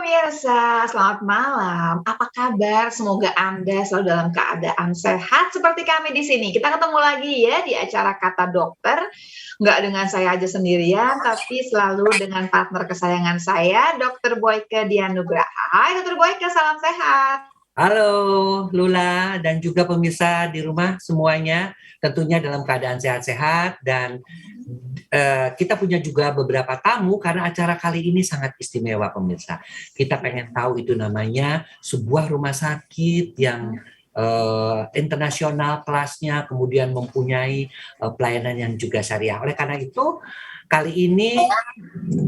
pemirsa, selamat malam. Apa kabar? Semoga Anda selalu dalam keadaan sehat seperti kami di sini. Kita ketemu lagi ya di acara Kata Dokter. Nggak dengan saya aja sendirian, tapi selalu dengan partner kesayangan saya, Dr. Boyke Dianugraha. Hai Dr. Boyke, salam sehat. Halo Lula dan juga pemirsa di rumah semuanya, tentunya dalam keadaan sehat-sehat dan kita punya juga beberapa tamu karena acara kali ini sangat istimewa pemirsa. Kita pengen tahu itu namanya sebuah rumah sakit yang internasional kelasnya, kemudian mempunyai pelayanan yang juga syariah. Oleh karena itu kali ini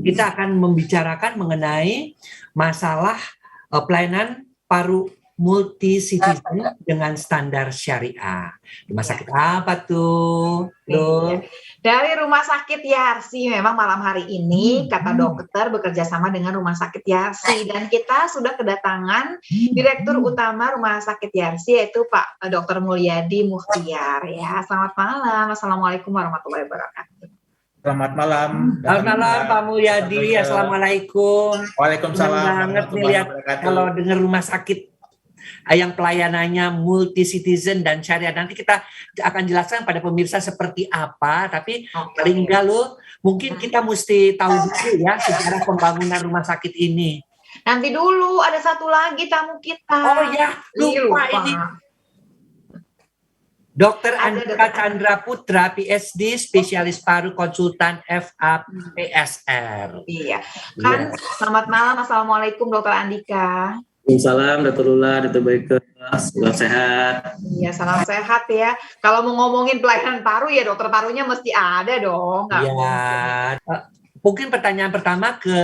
kita akan membicarakan mengenai masalah pelayanan paru multi citizen dengan standar syariah. Rumah sakit apa tuh? Dari Rumah Sakit Yarsi, memang malam hari ini Kata Dokter bekerja sama dengan Rumah Sakit Yarsi, dan kita sudah kedatangan Direktur Utama Rumah Sakit Yarsi, yaitu Pak Dr. Mulyadi Mukhtiar. Ya, selamat malam. Assalamualaikum warahmatullahi wabarakatuh. Selamat malam. Selamat malam Pak Mulyadi. Assalamualaikum. Waalaikumsalam. Senang banget nih lihat kalau dengar rumah sakit yang pelayanannya multi citizen dan syariah. Nanti kita akan jelaskan pada pemirsa seperti apa, tapi paling enggak loh, mungkin kita mesti tahu dulu ya sejarah pembangunan rumah sakit ini. Nanti dulu, ada satu lagi tamu kita. Oh ya, lupa ini. Dr. Andika Chandra Putra, PhD, spesialis paru, konsultan FAPSR. Iya, kan selamat malam, Assalamualaikum Dr. Andika. Salam, Dr. Lula, Dr. Boyke, salam sehat. Iya, salam sehat ya. Kalau mau ngomongin pelayanan paru ya dokter parunya mesti ada dong. Iya. Mungkin pertanyaan pertama ke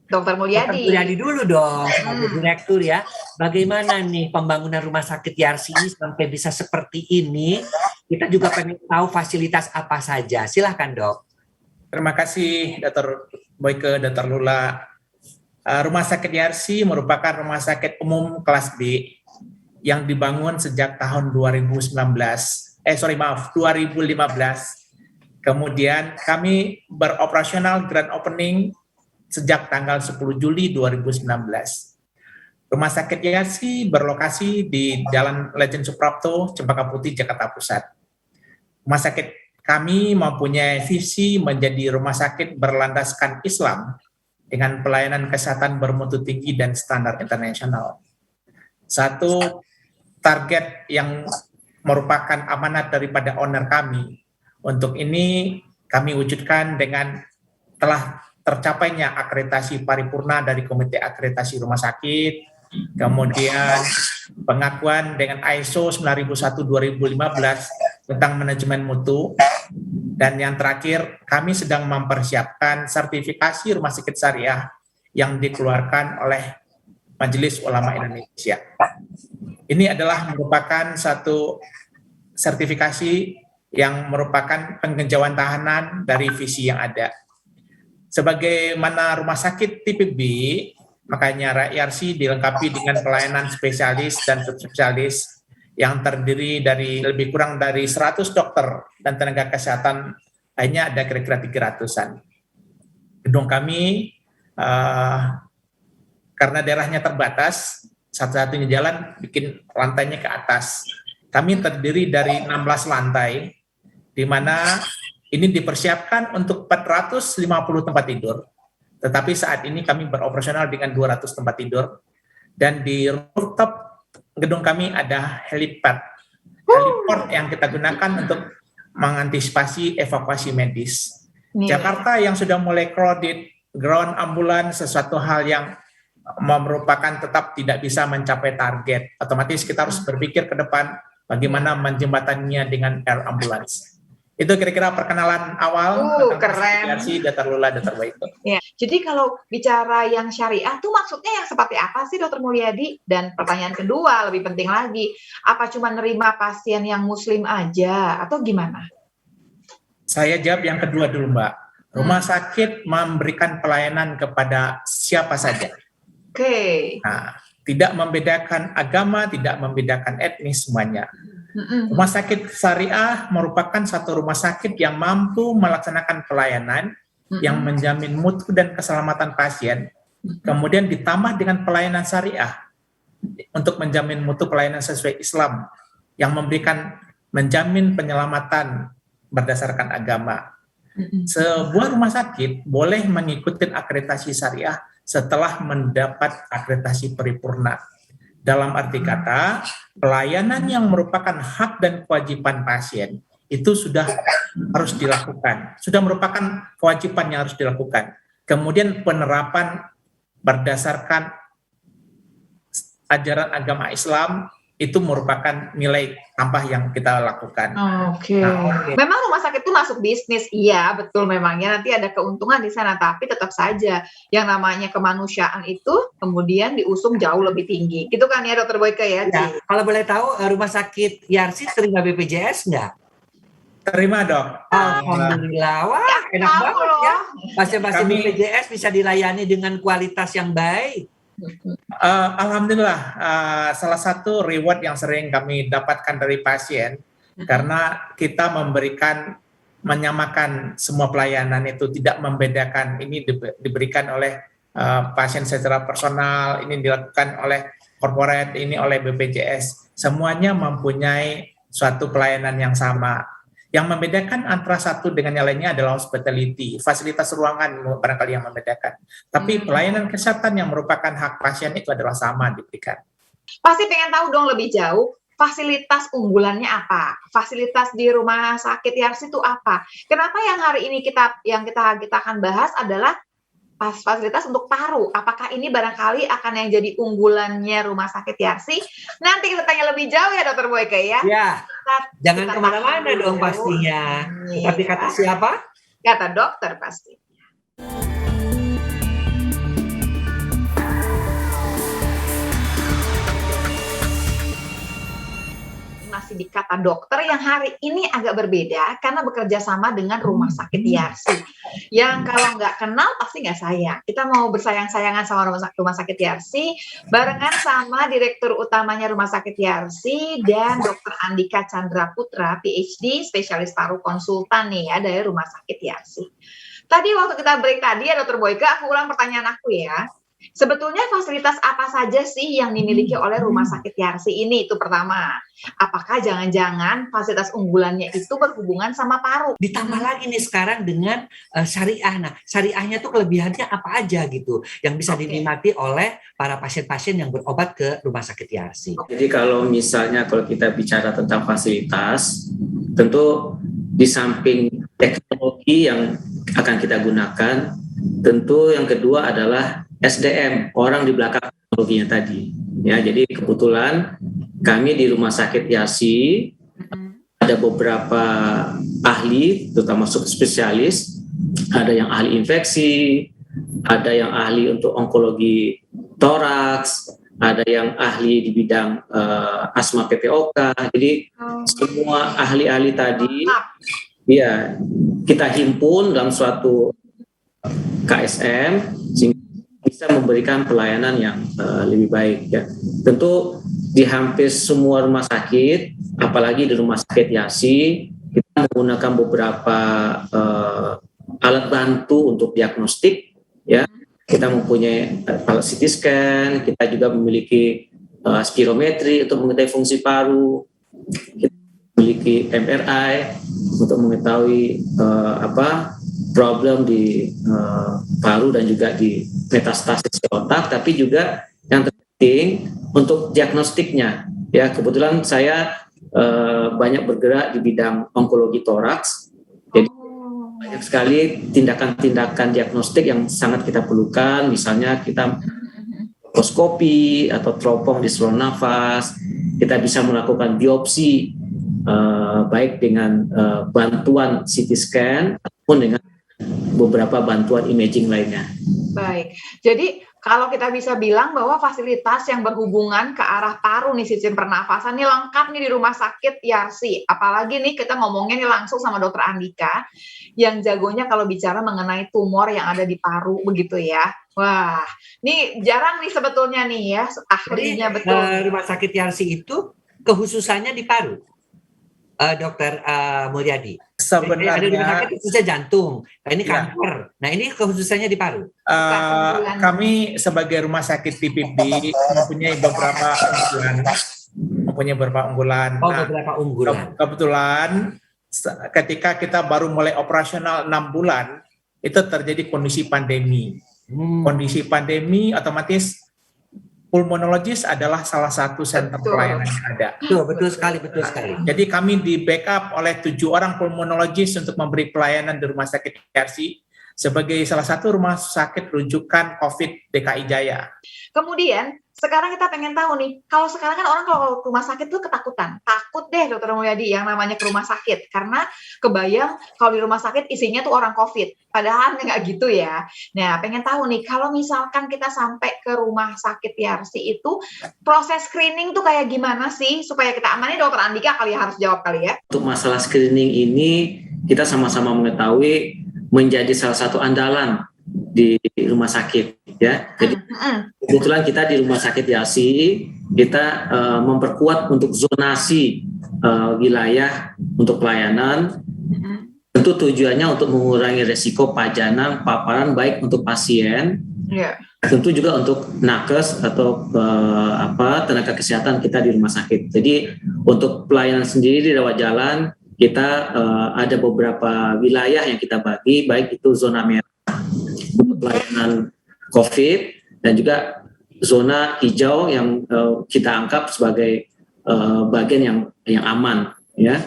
Dr. Mulyadi. Dr. Mulyadi dulu dong, sebagai direktur ya. Bagaimana nih pembangunan rumah sakit Yarsi ini sampai bisa seperti ini? Kita juga pengen tahu fasilitas apa saja. Silahkan dok. Terima kasih Dr. Boyke, Dr. Lula. Rumah sakit Yarsi merupakan rumah sakit umum kelas B yang dibangun sejak tahun 2015. Kemudian kami beroperasional grand opening sejak tanggal 10 Juli 2019. Rumah sakit Yarsi berlokasi di Jalan Lejen Suprapto, Cempaka Putih, Jakarta Pusat. Rumah sakit kami mempunyai visi menjadi rumah sakit berlandaskan Islam dengan pelayanan kesehatan bermutu tinggi dan standar internasional. Satu target yang merupakan amanat daripada owner kami. Untuk ini kami wujudkan dengan telah tercapainya akreditasi paripurna dari Komite Akreditasi Rumah Sakit, kemudian pengakuan dengan ISO 9001-2015 tentang manajemen mutu, dan yang terakhir kami sedang mempersiapkan sertifikasi rumah sakit syariah yang dikeluarkan oleh Majelis Ulama Indonesia. Ini adalah merupakan satu sertifikasi yang merupakan penghijauan tahanan dari visi yang ada. Sebagaimana rumah sakit tipe B, makanya Yarsi dilengkapi dengan pelayanan spesialis dan subspesialis yang terdiri dari lebih kurang dari 100 dokter dan tenaga kesehatan lainnya, ada kira-kira 300-an. Gedung kami karena daerahnya terbatas, satu-satunya jalan bikin lantainya ke atas. Kami terdiri dari 16 lantai, di mana ini dipersiapkan untuk 450 tempat tidur, tetapi saat ini kami beroperasional dengan 200 tempat tidur, dan di rooftop gedung kami ada helipad yang kita gunakan untuk mengantisipasi evakuasi medis. Jakarta yang sudah mulai crowded, ground ambulans sesuatu hal yang merupakan tetap tidak bisa mencapai target. Otomatis kita harus berpikir ke depan bagaimana menjembatannya dengan air ambulans. Itu kira-kira perkenalan awal keren. Dr. Lula, Dr. Boyke. Ya, jadi kalau bicara yang syariah tuh maksudnya yang seperti apa sih Dr. Mulyadi? Dan pertanyaan kedua lebih penting lagi, apa cuma nerima pasien yang muslim aja atau gimana? Saya jawab yang kedua dulu Mbak. Rumah sakit memberikan pelayanan kepada siapa saja. Oke. Nah, tidak membedakan agama, tidak membedakan etnis, semuanya. Rumah sakit syariah merupakan satu rumah sakit yang mampu melaksanakan pelayanan yang menjamin mutu dan keselamatan pasien kemudian ditambah dengan pelayanan syariah untuk menjamin mutu pelayanan sesuai Islam yang menjamin penyelamatan berdasarkan agama. Sebuah rumah sakit boleh mengikuti akreditasi syariah setelah mendapat akreditasi paripurna. Dalam arti kata, pelayanan yang merupakan hak dan kewajiban pasien itu sudah harus dilakukan, sudah merupakan kewajiban yang harus dilakukan. Kemudian penerapan berdasarkan ajaran agama Islam itu merupakan nilai tambah yang kita lakukan. Oke. Memang rumah sakit itu masuk bisnis, iya betul memangnya nanti ada keuntungan di sana, tapi tetap saja yang namanya kemanusiaan itu kemudian diusung jauh lebih tinggi. Gitu kan ya Dokter Boyke ya? Ya, kalau boleh tahu rumah sakit Yarsi terima BPJS nggak? Terima dok. Alhamdulillah, wah enak banget ya. Pasien-pasien Kami- BPJS bisa dilayani dengan kualitas yang baik. Alhamdulillah, salah satu reward yang sering kami dapatkan dari pasien karena kita menyamakan semua pelayanan itu, tidak membedakan ini diberikan oleh pasien secara personal, ini dilakukan oleh corporate, ini oleh BPJS. Semuanya mempunyai suatu pelayanan yang sama. Yang membedakan antara satu dengan yang lainnya adalah hospitality, fasilitas ruangan barangkali yang membedakan. Tapi pelayanan kesehatan yang merupakan hak pasien itu adalah sama diberikan. Pasti pengen tahu dong lebih jauh, fasilitas unggulannya apa? Fasilitas di rumah sakit Yarsi itu apa? Kenapa yang hari ini kita akan bahas adalah fasilitas untuk paru? Apakah ini barangkali akan yang jadi unggulannya rumah sakit Yarsi? Nanti kita tanya lebih jauh ya Dokter Boyke ya. Ya, jangan kemana-mana dong pastinya. Tapi kata siapa? Kata dokter pasti. Masih di kata dokter yang hari ini agak berbeda karena bekerja sama dengan rumah sakit Yarsi. Yang kalau nggak kenal pasti nggak sayang. Kita mau bersayang-sayangan sama rumah sakit Yarsi barengan sama Direktur Utamanya Rumah Sakit Yarsi dan Dr. Andika Chandra Putra, PhD, spesialis paru konsultan nih ya dari Rumah Sakit Yarsi. Tadi waktu kita break tadi ya Dr. Boyke, aku ulang pertanyaan aku ya. Sebetulnya fasilitas apa saja sih yang dimiliki oleh Rumah Sakit Yarsi ini? Itu pertama. Apakah jangan-jangan fasilitas unggulannya itu berhubungan sama paru? Ditambah lagi nih sekarang dengan syariah. Nah, syariahnya tuh kelebihannya apa aja gitu yang bisa dinikmati oleh para pasien-pasien yang berobat ke Rumah Sakit Yarsi. Jadi kalau kita bicara tentang fasilitas, tentu di samping teknologi yang akan kita gunakan, tentu yang kedua adalah SDM, orang di belakang teknologinya tadi. Ya, jadi kebetulan kami di Rumah Sakit Yarsi ada beberapa ahli, terutama spesialis, ada yang ahli infeksi, ada yang ahli untuk onkologi toraks, ada yang ahli di bidang asma PPOK. Jadi semua ahli-ahli tadi, ya kita himpun dalam suatu KSM sehingga bisa memberikan pelayanan yang lebih baik ya. Tentu di hampir semua rumah sakit, apalagi di Rumah Sakit Yarsi, kita menggunakan beberapa alat bantu untuk diagnostik ya. Kita mempunyai alat CT scan, kita juga memiliki spirometri untuk mengetahui fungsi paru, kita memiliki MRI untuk mengetahui problem di paru dan juga di metastasis ke otak, tapi juga yang terpenting untuk diagnostiknya. Ya, kebetulan saya banyak bergerak di bidang onkologi toraks, jadi banyak sekali tindakan-tindakan diagnostik yang sangat kita perlukan. Misalnya kita bronkoskopi atau teropong di saluran nafas, kita bisa melakukan biopsi baik dengan bantuan CT scan ataupun dengan beberapa bantuan imaging lainnya. Baik, jadi kalau kita bisa bilang bahwa fasilitas yang berhubungan ke arah paru nih, sistem pernafasan nih lengkap nih di Rumah Sakit Yarsi. Apalagi nih kita ngomongnya nih langsung sama Dokter Andika yang jagonya kalau bicara mengenai tumor yang ada di paru begitu ya. Wah, ini jarang nih sebetulnya nih ya ahlinya. Jadi, betul. Rumah Sakit Yarsi itu kehususannya di paru, Dokter Mulyadi. Ada rumah sakit sebenarnya khususnya jantung. Nah, ini ya, kanker. Nah, ini khususnya di paru. kami sebagai rumah sakit PPD mempunyai beberapa unggulan. Oh, Nah, beberapa unggulan. kebetulan ketika kita baru mulai operasional 6 bulan, itu terjadi kondisi pandemi. Kondisi pandemi otomatis pulmonologis adalah salah satu center Betul. pelayanan yang ada. Betul sekali. Jadi kami di backup oleh 7 orang pulmonologis untuk memberi pelayanan di Rumah Sakit Yarsi sebagai salah satu rumah sakit rujukan COVID DKI Jaya. Kemudian sekarang kita pengen tahu nih, kalau sekarang kan orang kalau ke rumah sakit tuh ketakutan, takut deh Dokter Mulyadi yang namanya ke rumah sakit, karena kebayang kalau di rumah sakit isinya tuh orang COVID, padahal nggak gitu ya. Nah, pengen tahu nih, kalau misalkan kita sampai ke rumah sakit Yarsi itu, proses screening tuh kayak gimana sih supaya kita aman? Nih Dokter Andika kali ya harus jawab kali ya. Untuk masalah screening ini, kita sama-sama mengetahui menjadi salah satu andalan di rumah sakit ya. Jadi kebetulan kita di Rumah Sakit Yarsi kita memperkuat untuk zonasi wilayah untuk pelayanan. Tentu tujuannya untuk mengurangi resiko pajanan paparan baik untuk pasien, tentu juga untuk nakes atau tenaga kesehatan kita di rumah sakit. Jadi untuk pelayanan sendiri di rawat jalan kita ada beberapa wilayah yang kita bagi, baik itu zona merah untuk pelayanan COVID dan juga zona hijau yang kita anggap sebagai bagian yang aman, ya.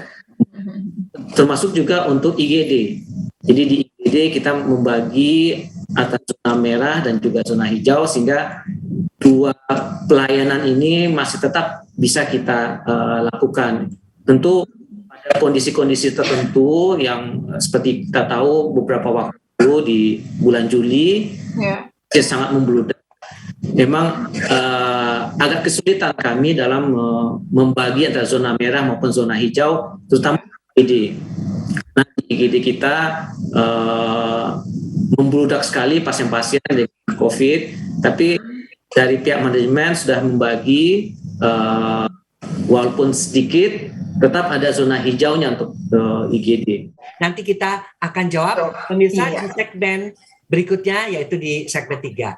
Termasuk juga untuk IGD. Jadi di IGD kita membagi atas zona merah dan juga zona hijau sehingga dua pelayanan ini masih tetap bisa kita lakukan. Tentu ada kondisi-kondisi tertentu yang seperti kita tahu beberapa waktu di bulan Juli sangat membludak. Memang agak kesulitan kami dalam membagi antara zona merah maupun zona hijau, terutama IGD. Nah, IGD kita membludak sekali pasien-pasien dengan COVID, tapi dari pihak manajemen sudah membagi walaupun sedikit, tetap ada zona hijaunya untuk IGD. Nanti kita akan jawab pemirsa di segmen berikutnya, yaitu di segmen 3.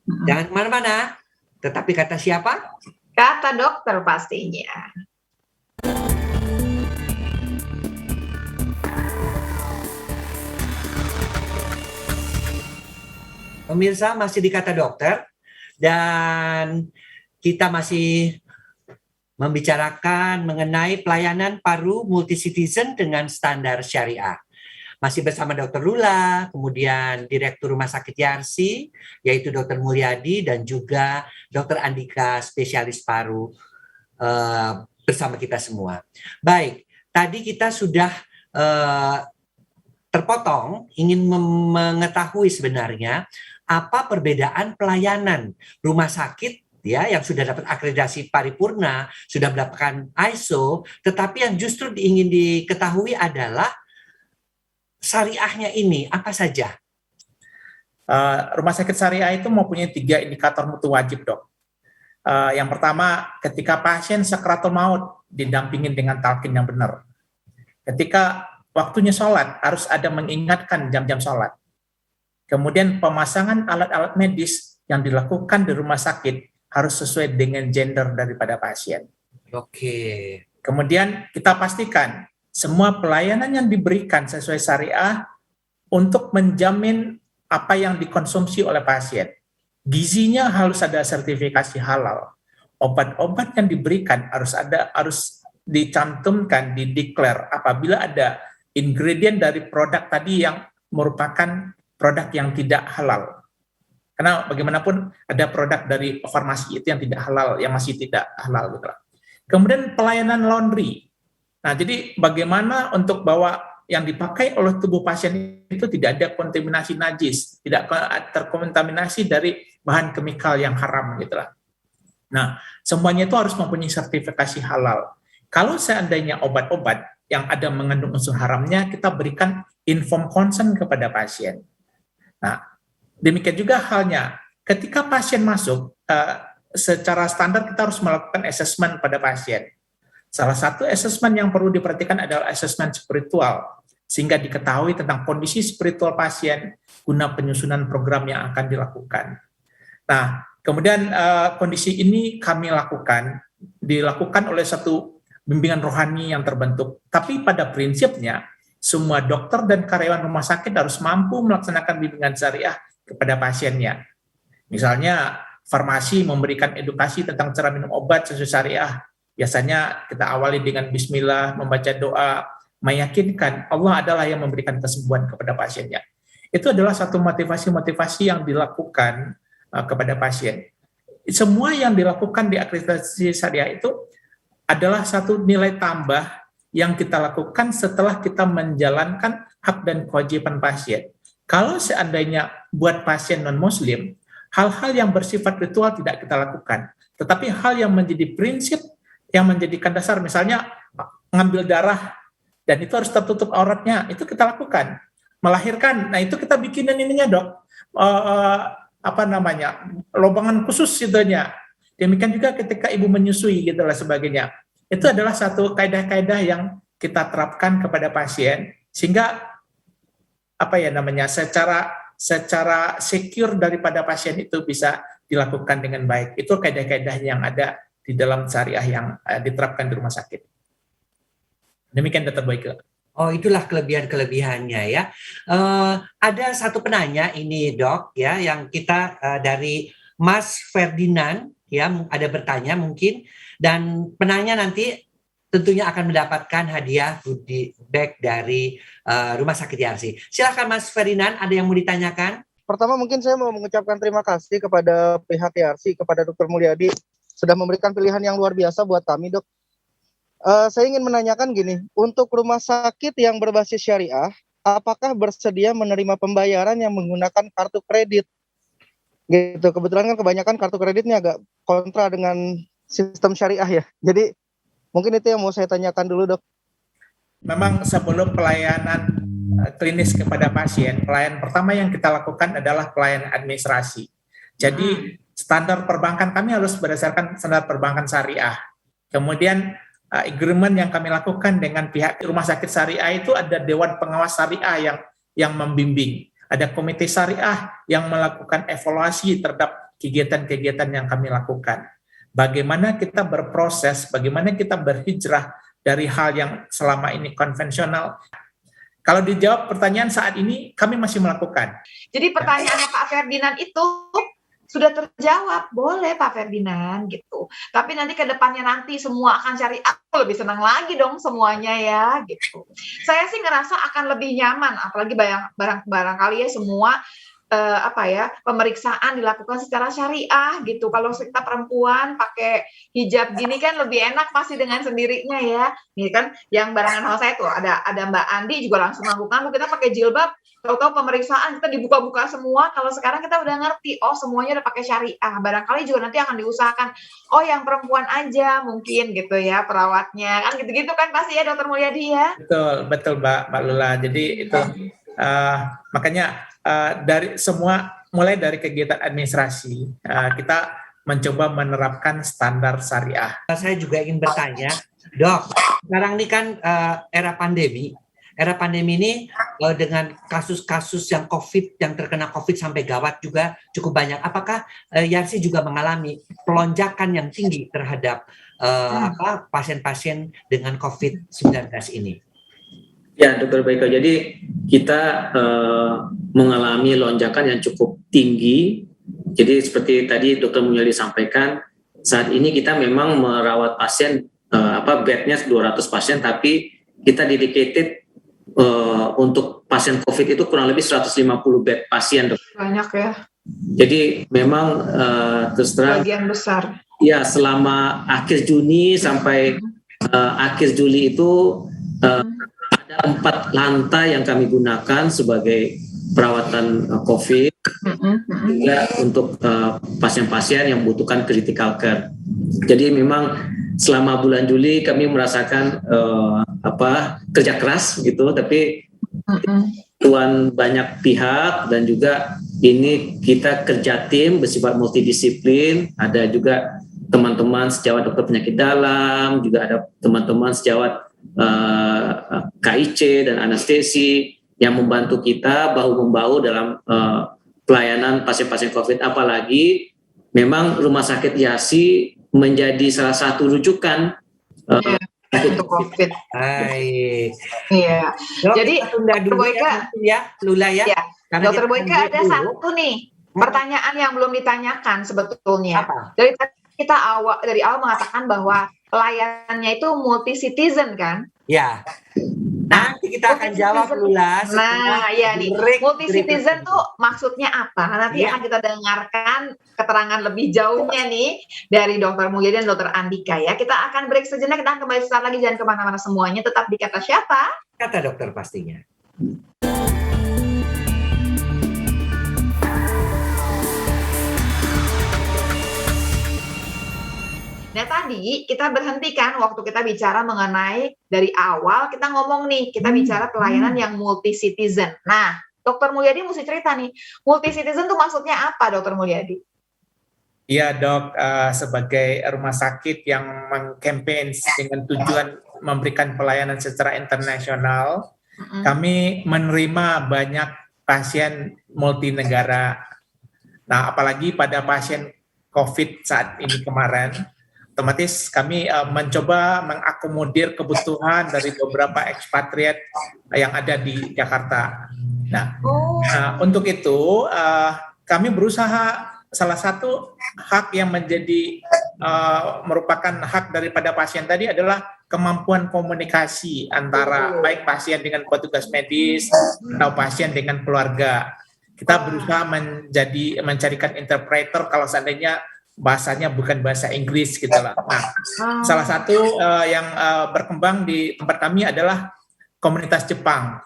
Jangan kemana-mana, tetapi kata siapa? Kata dokter pastinya. Pemirsa masih di Kata Dokter, dan kita masih membicarakan mengenai pelayanan paru multi citizen dengan standar syariah. Masih bersama Dr. Lula, kemudian Direktur Rumah Sakit Yarsi, yaitu Dr. Mulyadi, dan juga Dr. Andika, spesialis paru, bersama kita semua. Baik, tadi kita sudah terpotong, ingin mengetahui sebenarnya apa perbedaan pelayanan rumah sakit ya yang sudah dapat akreditasi paripurna, sudah mendapatkan ISO, tetapi yang justru ingin diketahui adalah syariahnya ini apa saja? Rumah sakit syariah itu mempunyai 3 indikator mutu wajib, Dok. Yang pertama, ketika pasien sakratul maut didampingin dengan talqin yang benar. Ketika waktunya sholat, harus ada mengingatkan jam-jam sholat. Kemudian pemasangan alat-alat medis yang dilakukan di rumah sakit harus sesuai dengan gender daripada pasien. Oke. Kemudian kita pastikan semua pelayanan yang diberikan sesuai syariah untuk menjamin apa yang dikonsumsi oleh pasien. Gizinya harus ada sertifikasi halal. Obat-obat yang diberikan harus dicantumkan, dideklar apabila ada ingredient dari produk tadi yang merupakan produk yang tidak halal. Karena bagaimanapun ada produk dari farmasi itu yang tidak halal, yang masih tidak halal gitu. Kemudian pelayanan laundry. Nah, jadi bagaimana untuk bahwa yang dipakai oleh tubuh pasien itu tidak ada kontaminasi najis, tidak terkontaminasi dari bahan kimia yang haram gitu lah. Nah, semuanya itu harus mempunyai sertifikasi halal. Kalau seandainya obat-obat yang ada mengandung unsur haramnya, kita berikan informed consent kepada pasien. Nah, demikian juga halnya ketika pasien masuk, secara standar kita harus melakukan assessment pada pasien. Salah satu assessment yang perlu diperhatikan adalah assessment spiritual. sehingga diketahui tentang kondisi spiritual pasien guna penyusunan program yang akan dilakukan. Nah, kemudian kondisi ini kami dilakukan oleh satu bimbingan rohani yang terbentuk. Tapi pada prinsipnya, semua dokter dan karyawan rumah sakit harus mampu melaksanakan bimbingan syariah kepada pasiennya. Misalnya, farmasi memberikan edukasi tentang cara minum obat sesuai syariah. Biasanya kita awali dengan bismillah, membaca doa, meyakinkan Allah adalah yang memberikan kesembuhan kepada pasiennya. Itu adalah satu motivasi-motivasi yang dilakukan kepada pasien. Semua yang dilakukan di akreditasi syariah itu adalah satu nilai tambah yang kita lakukan setelah kita menjalankan hak dan kewajiban pasien. Kalau seandainya buat pasien non-muslim, hal-hal yang bersifat ritual tidak kita lakukan. Tetapi hal yang menjadi prinsip, yang menjadikan dasar, misalnya ngambil darah, dan itu harus tertutup auratnya, itu kita lakukan. Melahirkan, nah itu kita bikinin ininya dok, lobangan khusus itunya. Demikian juga ketika ibu menyusui gitu lah sebagainya. Itu adalah satu kaidah-kaidah yang kita terapkan kepada pasien, sehingga secara secure daripada pasien itu bisa dilakukan dengan baik. Itu kaidah-kaidah yang ada di dalam syariah yang diterapkan di rumah sakit. Demikian Dr. Boyke. Oh, itulah kelebihan-kelebihannya ya. Ada satu penanya ini dok ya, yang kita dari Mas Ferdinand ya, ada bertanya mungkin, dan penanya nanti tentunya akan mendapatkan hadiah goodie bag dari Rumah Sakit Yarsi. Silakan Mas Ferdinand, ada yang mau ditanyakan? Pertama mungkin saya mau mengucapkan terima kasih kepada pihak Yarsi, kepada Dr. Mulyadi, sudah memberikan pilihan yang luar biasa buat kami dok. Saya ingin menanyakan gini, untuk rumah sakit yang berbasis syariah, apakah bersedia menerima pembayaran yang menggunakan kartu kredit? Gitu. Kebetulan kan kebanyakan kartu kreditnya agak kontra dengan sistem syariah ya. Jadi mungkin itu yang mau saya tanyakan dulu dok. Memang sebelum pelayanan klinis kepada pasien, pelayanan pertama yang kita lakukan adalah pelayanan administrasi. Jadi standar perbankan kami harus berdasarkan standar perbankan syariah. Kemudian agreement yang kami lakukan dengan pihak rumah sakit syariah itu ada Dewan Pengawas Syariah yang membimbing. Ada komite syariah yang melakukan evaluasi terhadap kegiatan-kegiatan yang kami lakukan. Bagaimana kita berproses, bagaimana kita berhijrah dari hal yang selama ini konvensional. Kalau dijawab pertanyaan saat ini, kami masih melakukan. Jadi pertanyaannya Pak Ferdinand itu sudah terjawab, boleh Pak Ferdinand gitu. Tapi nanti ke depannya nanti semua akan cari aku lebih senang lagi dong semuanya ya gitu. Saya sih ngerasa akan lebih nyaman, apalagi barangkali ya semua pemeriksaan dilakukan secara syariah gitu. Kalau kita perempuan pakai hijab gini kan lebih enak pasti dengan sendirinya ya. Ini kan yang barengan sama saya tuh ada Mbak Andi juga langsung lakukan, kita pakai jilbab, tahu-tahu pemeriksaan kita dibuka-buka semua. Kalau sekarang kita udah ngerti, oh semuanya udah pakai syariah. Barangkali juga nanti akan diusahakan, oh yang perempuan aja mungkin gitu ya perawatnya, kan gitu-gitu kan pasti ya Dokter Mulyadi ya. Betul Mbak Lula. Jadi itu makanya dari semua, mulai dari kegiatan administrasi, kita mencoba menerapkan standar syariah. Saya juga ingin bertanya, dok, sekarang ini kan era pandemi ini dengan kasus-kasus yang COVID, yang terkena COVID sampai gawat juga cukup banyak. Apakah Yarsi juga mengalami pelonjakan yang tinggi terhadap pasien-pasien dengan COVID-19 ini? Ya, Dr. Boyke. Jadi kita mengalami lonjakan yang cukup tinggi. Jadi seperti tadi Dr. Mulyadi sampaikan, saat ini kita memang merawat pasien, bednya 200 pasien, tapi kita dedicated untuk pasien COVID itu kurang lebih 150 bed pasien. Banyak ya. Jadi memang terus terang bagian besar. Ya, selama akhir Juni sampai akhir Juli itu ada 4 lantai yang kami gunakan sebagai perawatan COVID, juga untuk pasien-pasien yang membutuhkan critical care. Jadi memang selama bulan Juli kami merasakan kerja keras gitu, tapi bantuan banyak pihak, dan juga ini kita kerja tim bersifat multidisiplin. Ada juga teman-teman sejawat dokter penyakit dalam, juga ada teman-teman sejawat KIC dan anestesi yang membantu kita bahu-membahu dalam pelayanan pasien-pasien COVID. Apalagi memang Rumah Sakit YASI menjadi salah satu rujukan untuk COVID. Baik. Iya. Dok, Jadi, kita tunda Dr. dulu Boyka, ya, Lula ya. ya, Karena Dokter kita Boyka break ada dulu. satu nih pertanyaan yang belum ditanyakan sebetulnya. Apa? Dari awal mengatakan bahwa pelayanannya itu multi citizen kan? Ya. Nanti kita akan jawab Lula. Nah, ya nih, multi citizen tuh maksudnya apa? Nanti Ya. akan kita dengarkan keterangan lebih jauhnya nih dari Dokter Mulyadi dan Dokter Andika ya. Kita akan break sejenak, kita akan kembali sesaat lagi, jangan kemana-mana semuanya, tetap di Kata Siapa? Kata dokter pastinya. Nah tadi kita berhentikan waktu kita bicara mengenai dari awal kita ngomong nih, kita bicara pelayanan yang multi citizen. Nah, Dokter Mulyadi mesti cerita nih, multi citizen tuh maksudnya apa, Dokter Mulyadi? Iya dok, sebagai rumah sakit yang mengkampanye dengan tujuan memberikan pelayanan secara internasional, kami menerima banyak pasien multinegara. Nah, apalagi pada pasien COVID saat ini kemarin, otomatis kami mencoba mengakomodir kebutuhan dari beberapa ekspatriat yang ada di Jakarta. Nah, untuk itu kami berusaha, salah satu hak yang menjadi merupakan hak daripada pasien tadi adalah kemampuan komunikasi antara baik pasien dengan petugas medis atau pasien dengan keluarga. Kita berusaha mencarikan interpreter kalau seandainya bahasanya bukan bahasa Inggris gitu lah. Nah, salah satu yang berkembang di tempat kami adalah komunitas Jepang.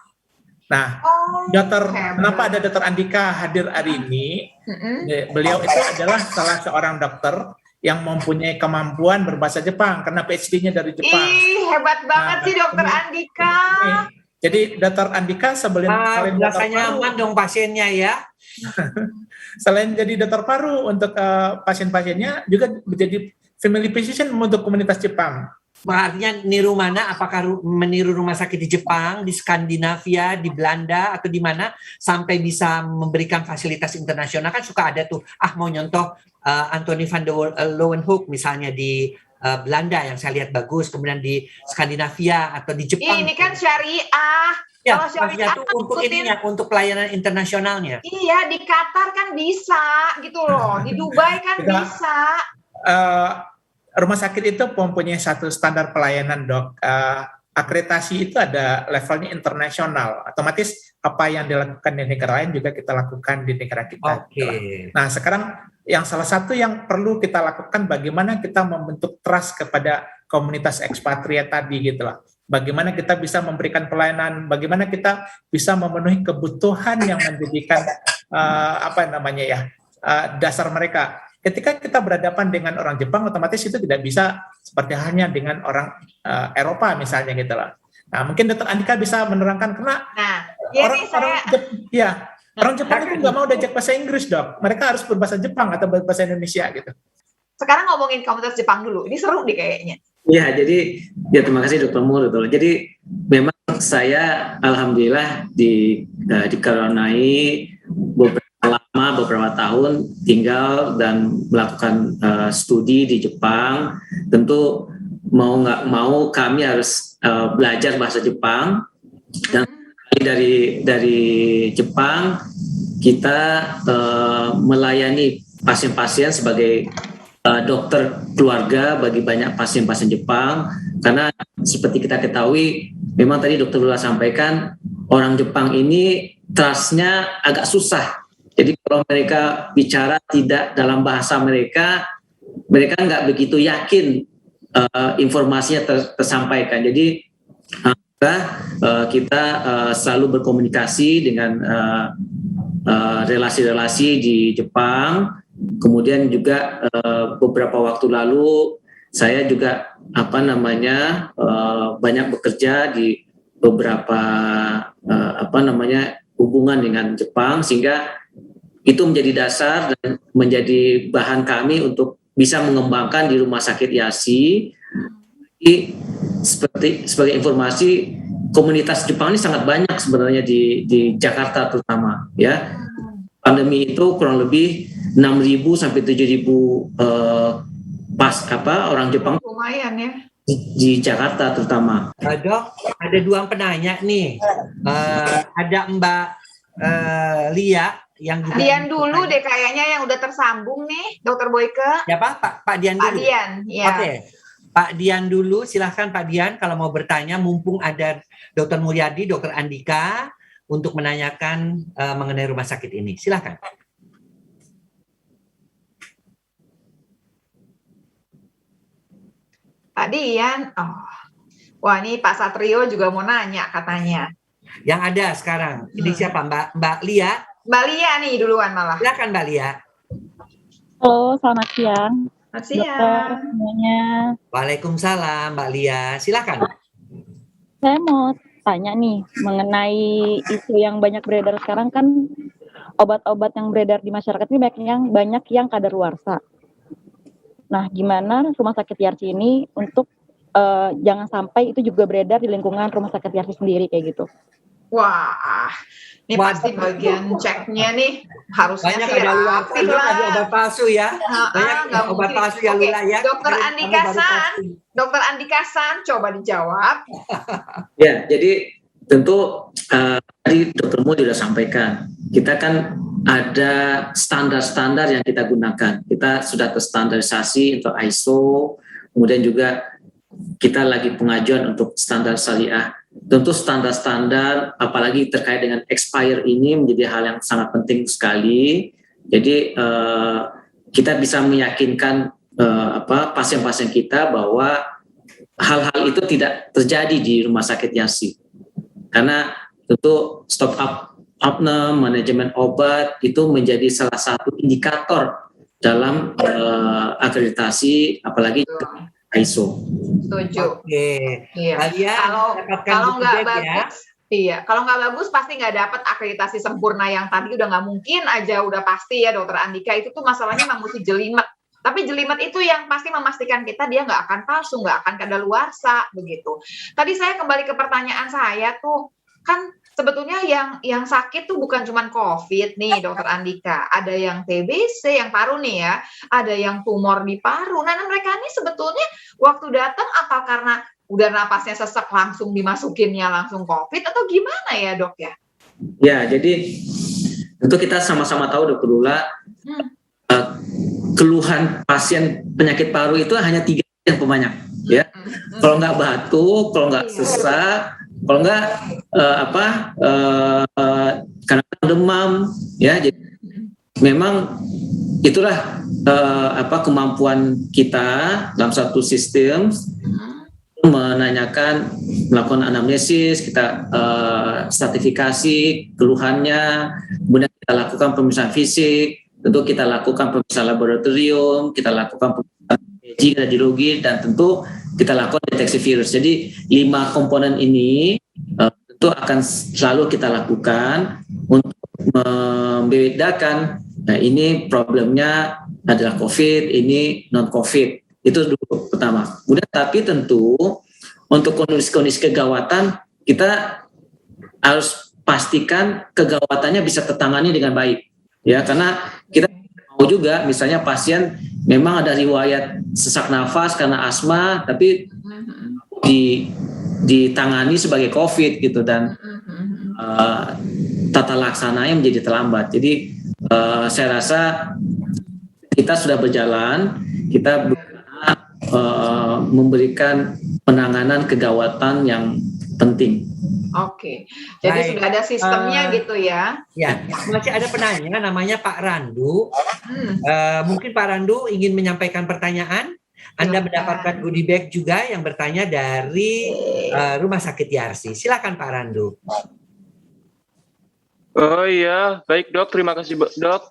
Nah, kenapa ada Dokter Andika hadir hari ini? Beliau itu adalah salah seorang dokter yang mempunyai kemampuan berbahasa Jepang karena PhD-nya dari Jepang. Ih, hebat banget sih Dokter Andika. Jadi Dokter Andika selain dokter nyaman dong pasiennya ya. Selain jadi dokter paru untuk pasien-pasiennya, juga menjadi family physician untuk komunitas Jepang. Artinya niru mana? Apakah meniru rumah sakit di Jepang, di Skandinavia, di Belanda, atau di mana sampai bisa memberikan fasilitas internasional? Kan suka ada tuh, mau nyontoh Anthony van der Leeuwenhoek misalnya di Belanda yang saya lihat bagus, kemudian di Skandinavia atau di Jepang. Ini kan syariah. Ya, Kalau syariah itu untuk ininya, untuk pelayanan internasionalnya. Iya, di Qatar kan bisa gitu loh, di Dubai kan bisa. Rumah sakit itu mempunyai satu standar pelayanan dok. Akreditasi itu ada levelnya internasional. Otomatis apa yang dilakukan di negara lain juga kita lakukan di negara kita. Nah sekarang yang salah satu yang perlu kita lakukan bagaimana kita membentuk trust kepada komunitas ekspatriat tadi gitu lah. Bagaimana kita bisa memberikan pelayanan, bagaimana kita bisa memenuhi kebutuhan yang menjadikan dasar mereka. Ketika kita berhadapan dengan orang Jepang, otomatis itu tidak bisa seperti halnya dengan orang Eropa misalnya gitu lah. Nah, mungkin Dr. Andika bisa menerangkan karena orang Jepang itu nggak mau diajak bahasa Inggris dok. Mereka harus berbahasa Jepang atau berbahasa Indonesia gitu. Sekarang ngomongin komunitas Jepang dulu. Ini seru nih kayaknya. Ya, jadi terima kasih Dr. Mur. Jadi memang saya alhamdulillah dikaruniai beberapa tahun tinggal dan melakukan studi di Jepang. Tentu mau nggak mau kami harus belajar bahasa Jepang, dan dari Jepang kita melayani pasien-pasien sebagai dokter keluarga bagi banyak pasien-pasien Jepang, karena seperti kita ketahui memang tadi Dr. Lula sampaikan orang Jepang ini trust-nya agak susah. Jadi kalau mereka bicara tidak dalam bahasa mereka nggak begitu yakin informasinya tersampaikan. Jadi kita selalu berkomunikasi dengan relasi-relasi di Jepang. Kemudian juga beberapa waktu lalu saya juga banyak bekerja di beberapa hubungan dengan Jepang, sehingga itu menjadi dasar dan menjadi bahan kami untuk bisa mengembangkan di Rumah Sakit YASI sebagai informasi, komunitas Jepang ini sangat banyak sebenarnya di Jakarta terutama ya. Pandemi itu kurang lebih 6.000 sampai 7.000 orang Jepang Lumayan ya. di Jakarta terutama. Dok, ada 2 penanya nih. Ada Mbak Lia yang juga Dian dulu deh kayaknya yang udah tersambung nih, Dokter Boyke. Siapa? Pak Dian Pak dulu. Dian, ya. Oke. Pak Dian dulu, silahkan Pak Dian kalau mau bertanya, mumpung ada Dokter Mulyadi, Dokter Andika untuk menanyakan mengenai rumah sakit ini. Silahkan. Pak Dian, wah ini Pak Satrio juga mau nanya katanya. Yang ada sekarang, ini siapa? Mbak Lia? Mbak Lia nih duluan malah. Silahkan Mbak Lia. Halo, selamat siang. Selamat Dokter siang. semuanya. Waalaikumsalam Mbak Lia. Silahkan. Saya mau tanya nih mengenai isu yang banyak beredar sekarang kan, obat-obat yang beredar di masyarakat ini banyak yang kadaluarsa. Nah, gimana rumah sakit Yarsi ini untuk jangan sampai itu juga beredar di lingkungan rumah sakit Yarsi sendiri kayak gitu. Wah, ini pasti bagian ceknya nih harusnya Banyak sih ada rapi lah. ada obat palsu ya. Banyak nggak obat mungkin. palsu ya Oke, Lula ya. Dokter Kami Andika baru San. pasti. Dokter Andika San, coba dijawab. Ya, jadi tentu tadi Dr. Mo sudah sampaikan, kita kan ada standar-standar yang kita gunakan. Kita sudah terstandarisasi untuk ISO, kemudian juga kita lagi pengajuan untuk standar syariah. Tentu standar-standar, apalagi terkait dengan expire ini menjadi hal yang sangat penting sekali. Jadi kita bisa meyakinkan pasien-pasien kita bahwa hal-hal itu tidak terjadi di rumah sakit Yarsi. Karena tentu stok apne, manajemen obat itu menjadi salah satu indikator dalam akreditasi, apalagi ISO. Setuju. Oke. Iya. Kalian dapatkan Kalau nggak feedback ya. bagus, iya. Kalau nggak bagus pasti nggak dapat akreditasi sempurna yang tadi udah nggak mungkin aja udah pasti ya Dokter Andika, itu tuh masalahnya memang mesti jelimet. Tapi jelimet itu yang pasti memastikan kita dia nggak akan palsu, nggak akan kadaluarsa begitu. Tadi saya kembali ke pertanyaan saya tuh, kan sebetulnya yang sakit tuh bukan cuma COVID nih Dokter Andika, ada yang TBC, yang paru nih ya, ada yang tumor di paru. Nah mereka ini sebetulnya waktu datang apa karena udah napasnya sesek langsung dimasukinnya langsung COVID atau gimana ya Dok ya? Ya, jadi tentu kita sama-sama tahu Dr. Lula, keluhan pasien penyakit paru itu hanya 3 yang banyak ya. Kalau nggak batuk, kalau nggak sesak, kalau nggak karena demam ya. Jadi memang itulah kemampuan kita dalam satu sistem menanyakan, melakukan anamnesis, kita stratifikasi keluhannya, kemudian kita lakukan pemeriksaan fisik, tentu kita lakukan pemeriksaan laboratorium, kita lakukan pemeriksaan radiologi, dan tentu kita lakukan deteksi virus. Jadi 5 komponen ini tentu akan selalu kita lakukan untuk membedakan, nah ini problemnya adalah COVID, ini non-COVID. Itu dulu pertama. Kemudian tapi tentu untuk kondisi-kondisi kegawatan kita harus pastikan kegawatannya bisa tertangani dengan baik. Ya, karena kita tahu juga misalnya pasien memang ada riwayat sesak nafas karena asma, tapi ditangani sebagai COVID gitu, dan tata laksananya menjadi terlambat. Jadi saya rasa kita sudah berjalan, kita memberikan penanganan kegawatan yang penting. Oke, jadi Baik. sudah ada sistemnya gitu ya. Ya, masih ada penanya namanya Pak Randu. Mungkin Pak Randu ingin menyampaikan pertanyaan. Anda mendapatkan goodie bag juga yang bertanya dari Rumah Sakit Yarsi. Silakan Pak Randu. Oh iya, baik Dok, terima kasih Dok.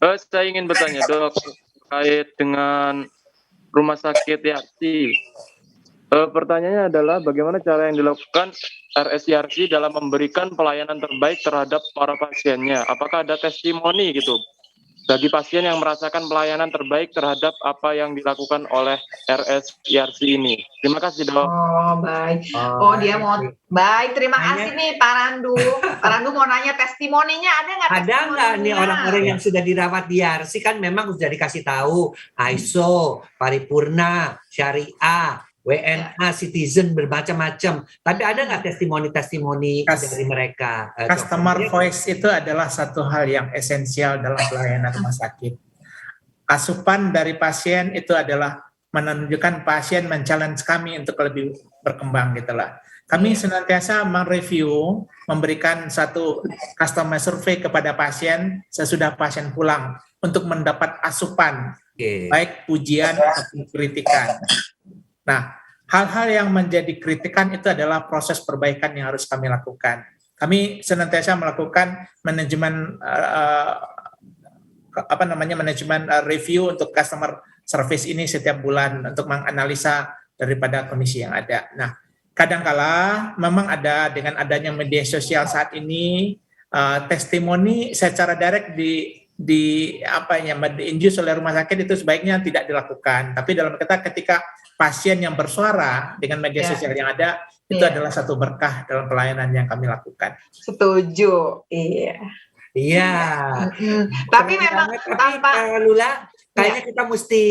Saya ingin bertanya Dok, terkait dengan Rumah Sakit Yarsi. Pertanyaannya adalah bagaimana cara yang dilakukan RS Yarsi dalam memberikan pelayanan terbaik terhadap para pasiennya? Apakah ada testimoni gitu bagi pasien yang merasakan pelayanan terbaik terhadap apa yang dilakukan oleh RS-IRC ini. Terima kasih, Dok. Oh, baik. Oh, dia mau baik. Terima kasih nih Pak Randu. Pak Randu mau nanya testimoninya ada nggak? Ada nggak nih orang-orang yang sudah dirawat di IRC, kan memang sudah dikasih tahu ISO, paripurna, syariah, WNA, citizen, bermacam-macam. Tapi ada nggak testimoni-testimoni dari mereka? Customer voice itu adalah satu hal yang esensial dalam pelayanan rumah sakit. Asupan dari pasien itu adalah menunjukkan pasien men-challenge kami untuk lebih berkembang gitulah. Kami senantiasa mereview, memberikan satu customer survey kepada pasien sesudah pasien pulang untuk mendapat asupan, baik pujian atau kritikan. Nah, hal-hal yang menjadi kritikan itu adalah proses perbaikan yang harus kami lakukan. Kami senantiasa melakukan manajemen manajemen review untuk customer service ini setiap bulan untuk menganalisa daripada kondisi yang ada. Nah, kadangkala memang ada dengan adanya media sosial saat ini testimoni secara direct diinjus oleh rumah sakit itu sebaiknya tidak dilakukan. Tapi dalam ketika pasien yang bersuara dengan media sosial yang ada itu adalah satu berkah dalam pelayanan yang kami lakukan. Setuju. Iya. Iya. Tapi memang tanpa Lula, kayaknya kita mesti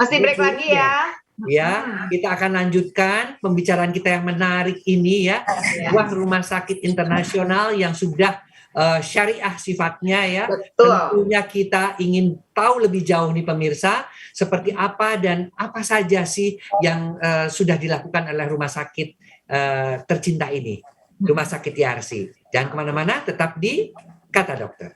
break lagi ya. Ya, kita akan lanjutkan pembicaraan kita yang menarik ini ya. Sebuah rumah sakit internasional yang sudah syariah sifatnya ya. Betul. Tentunya kita ingin tahu lebih jauh nih pemirsa, seperti apa dan apa saja sih yang sudah dilakukan oleh rumah sakit tercinta ini, Rumah Sakit IRC. Jangan kemana-mana, tetap di Kata Dokter.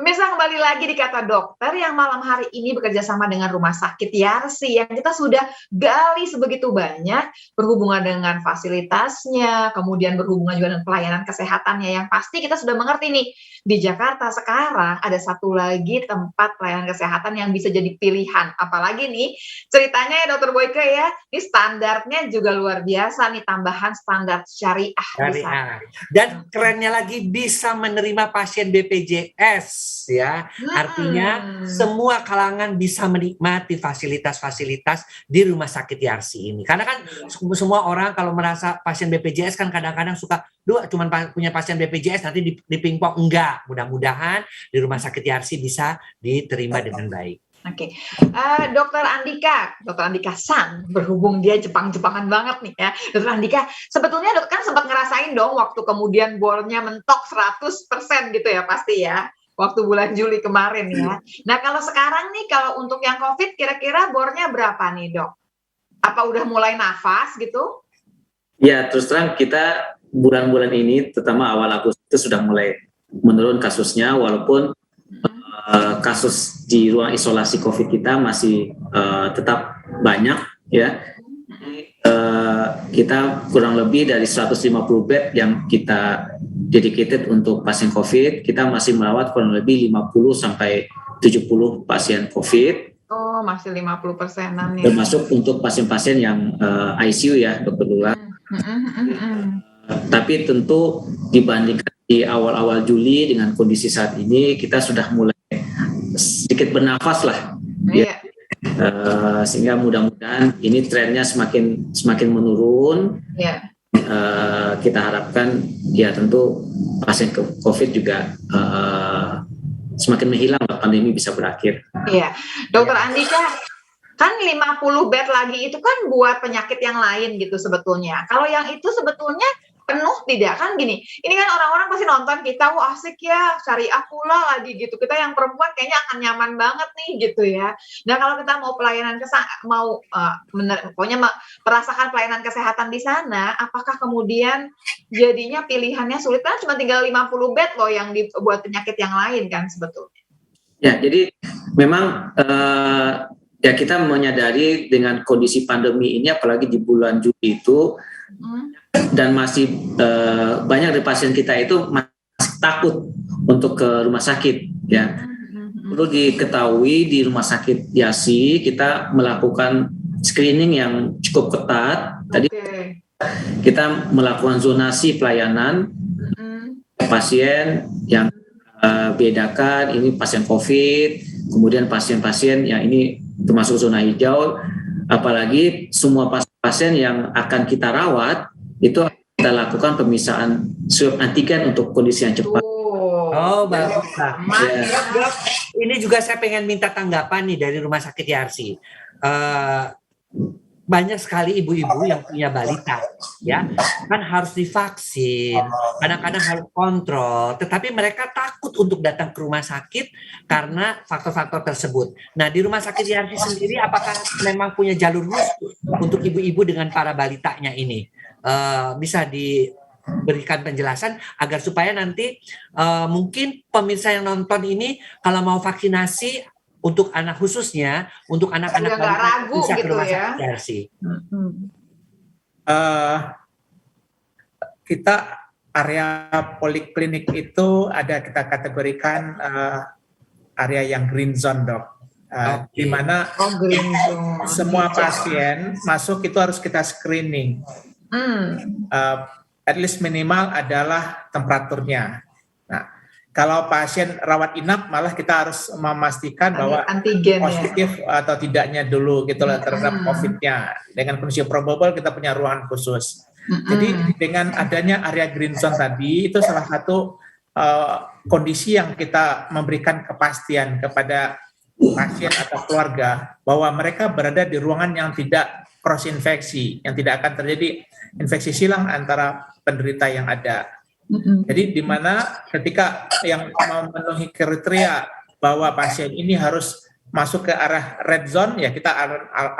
Pemirsa, kembali lagi di Kata Dokter yang malam hari ini bekerja sama dengan Rumah Sakit IRC yang kita sudah gali sebegitu banyak berhubungan dengan fasilitasnya, kemudian berhubungan juga dengan pelayanan kesehatannya yang pasti kita sudah mengerti nih. Di Jakarta sekarang ada satu lagi tempat pelayanan kesehatan yang bisa jadi pilihan. Apalagi nih ceritanya ya Dokter Boyke ya, ini standarnya juga luar biasa nih, tambahan standar syariah. Dan kerennya lagi bisa menerima pasien BPJS ya. Artinya semua kalangan bisa menikmati fasilitas-fasilitas di Rumah Sakit IRC ini. Karena kan semua orang kalau merasa pasien BPJS kan kadang-kadang suka, cuma punya pasien BPJS nanti dipingpong. Enggak, mudah-mudahan di Rumah Sakit IRC bisa diterima dengan baik. Oke, Dokter Andika San, berhubung dia Jepang-Jepangan banget nih ya. Dokter Andika, sebetulnya dokter kan sempat ngerasain dong waktu kemudian bornya mentok 100% gitu ya pasti ya, waktu bulan Juli kemarin ya. Nah kalau sekarang nih, kalau untuk yang COVID kira-kira bornya berapa nih dok? Apa udah mulai nafas gitu? Ya terus terang kita bulan-bulan ini, terutama awal Agustus sudah mulai menurun kasusnya, walaupun kasus di ruang isolasi COVID kita masih tetap banyak ya. Kita kurang lebih dari 150 bed yang kita dedicated untuk pasien COVID, kita masih merawat kurang lebih 50 sampai 70 pasien COVID. Oh, masih 50%-an ya. Termasuk untuk pasien-pasien yang ICU ya, Dokter Lula. Tapi tentu dibandingkan di awal-awal Juli dengan kondisi saat ini, kita sudah mulai sedikit bernafas lah. Ya. Sehingga mudah-mudahan ini trennya semakin menurun. Kita harapkan ya tentu pasien COVID juga semakin menghilang, pandemi bisa berakhir. Iya, Dokter Andika, kan 50 bed lagi itu kan buat penyakit yang lain gitu sebetulnya. Kalau yang itu sebetulnya penuh tidak? Kan gini, ini kan orang-orang pasti nonton kita, wah asik ya, syariah pula lagi gitu. Kita yang perempuan kayaknya akan nyaman banget nih gitu ya. Nah kalau kita mau pelayanan pokoknya merasakan pelayanan kesehatan di sana, apakah kemudian jadinya pilihannya sulit? Kan cuma tinggal 50 bed loh yang dibuat penyakit yang lain kan sebetulnya. Ya, jadi memang ya kita menyadari dengan kondisi pandemi ini, apalagi di bulan Juli itu, dan masih banyak dari pasien kita itu masih takut untuk ke rumah sakit ya. Perlu diketahui di Rumah Sakit IRC kita melakukan screening yang cukup ketat. Tadi Oke. kita melakukan zonasi pelayanan pasien yang bedakan, ini pasien COVID, kemudian pasien-pasien yang ini termasuk zona hijau, apalagi semua pasien yang akan kita rawat itu kita lakukan pemisahan swab antigen untuk kondisi yang cepat. Oh, bagus. Ya. Dok, ini juga saya pengen minta tanggapan nih dari Rumah Sakit Yarsi. Banyak sekali ibu-ibu yang punya balita, ya, kan harus divaksin, kadang-kadang harus kontrol, tetapi mereka takut untuk datang ke rumah sakit karena faktor-faktor tersebut. Nah, di Rumah Sakit Yarsi sendiri, apakah memang punya jalur khusus untuk ibu-ibu dengan para balitanya ini? Bisa diberikan penjelasan agar supaya nanti mungkin pemirsa yang nonton ini kalau mau vaksinasi untuk anak khususnya, untuk anak-anak nggak ragu bisa ke gitu Rumah ya. Sakit Yarsi. Kita area poliklinik itu ada kita kategorikan area yang green zone, Dok. Di mana green zone. semua pasien masuk itu harus kita screening. At least minimal adalah temperaturnya. Nah, kalau pasien rawat inap malah kita harus memastikan bahwa antigen positif atau tidaknya dulu gitu lah terhadap COVID-nya. Dengan kondisi probable kita punya ruangan khusus. Jadi dengan adanya area green zone tadi itu salah satu kondisi yang kita memberikan kepastian kepada pasien atau keluarga bahwa mereka berada di ruangan yang tidak cross infeksi, yang tidak akan terjadi infeksi silang antara penderita yang ada. Jadi di mana ketika yang memenuhi kriteria bahwa pasien ini harus masuk ke arah red zone, ya kita